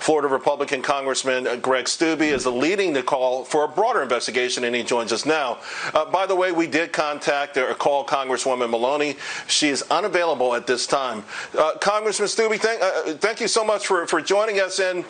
Florida Republican Congressman Greg Steube is leading the call for a broader investigation, and he joins us now. By the way, we did contact or call Congresswoman Maloney. She is unavailable at this time. Congressman Steube, thank you so much for joining us. And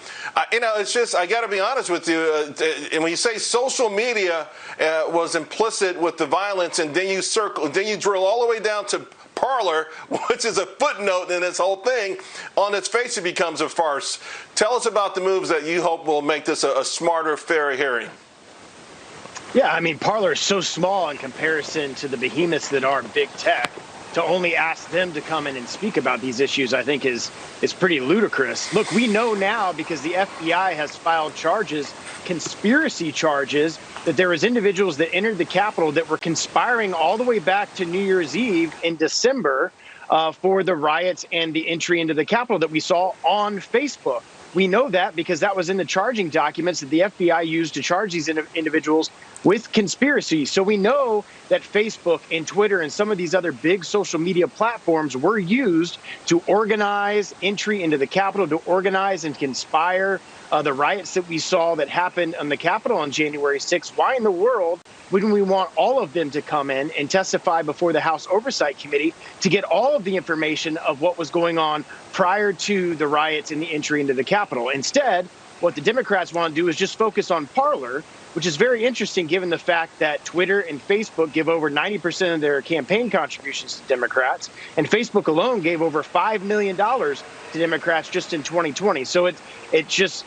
it's just, I got to be honest with you. And when you say social media was implicit with the violence, and then you drill all the way down to Parler, which is a footnote in this whole thing, on its face it becomes a farce. Tell us about the moves that you hope will make this a smarter, fairer hearing. Yeah, I mean, Parler is so small in comparison to the behemoths that are big tech. To only ask them to come in and speak about these issues, I think, is pretty ludicrous. Look, we know now, because the FBI has filed charges, conspiracy charges, that there was individuals that entered the Capitol that were conspiring all the way back to New Year's Eve in December for the riots and the entry into the Capitol that we saw on Facebook. We know that because that was in the charging documents that the FBI used to charge these individuals with conspiracy. So we know that Facebook and Twitter and some of these other big social media platforms were used to organize entry into the Capitol, to organize and conspire the riots that we saw that happened on the Capitol on January 6th. Why in the world wouldn't we want all of them to come in and testify before the House Oversight Committee to get all of the information of what was going on prior to the riots and the entry into the Capitol? Instead, what the Democrats want to do is just focus on Parler, which is very interesting given the fact that Twitter and Facebook give over 90% of their campaign contributions to Democrats, and Facebook alone gave over $5 million to Democrats just in 2020. So it just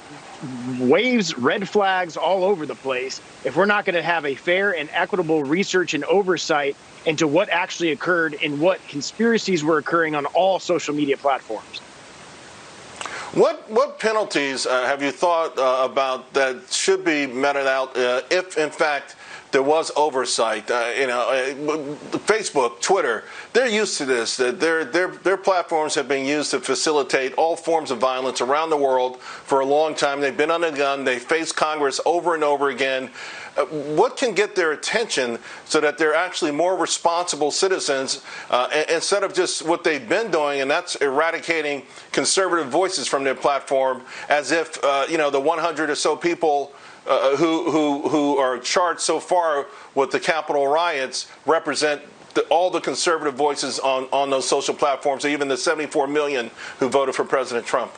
waves red flags all over the place if we're not going to have a fair and equitable research and oversight into what actually occurred and what conspiracies were occurring on all social media platforms. What penalties have you thought about that should be meted out if, in fact, there was oversight? Facebook, Twitter, they're used to this. Their platforms have been used to facilitate all forms of violence around the world for a long time. They've been under the gun. They face Congress over and over again. What can get their attention so that they're actually more responsible citizens instead of just what they've been doing, and that's eradicating conservative voices from their platform, as if the 100 or so people who are charged so far with the Capitol riots represent all the conservative voices on those social platforms, or even the 74 million who voted for President Trump.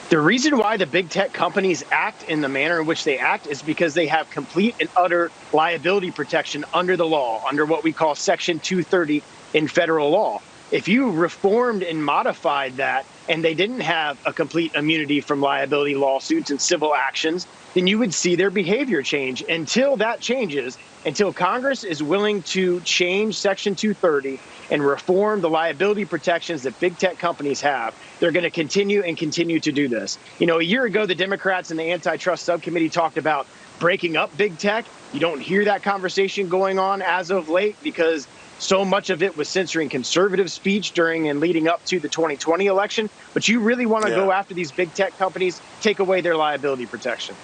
The reason why the big tech companies act in the manner in which they act is because they have complete and utter liability protection under the law, under what we call Section 230 in federal law. If you reformed and modified that and they didn't have a complete immunity from liability lawsuits and civil actions, then you would see their behavior change. Until that changes, until Congress is willing to change Section 230 and reform the liability protections that big tech companies have, they're going to continue to do this. A year ago, the Democrats in the antitrust subcommittee talked about breaking up big tech. You don't hear that conversation going on as of late because so much of it was censoring conservative speech during and leading up to the 2020 election. But you really want to go after these big tech companies, take away their liability protection.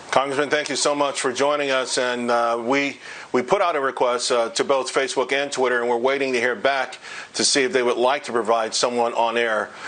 Congressman, thank you so much for joining us. And we put out a request to both Facebook and Twitter, and we're waiting to hear back to see if they would like to provide someone on air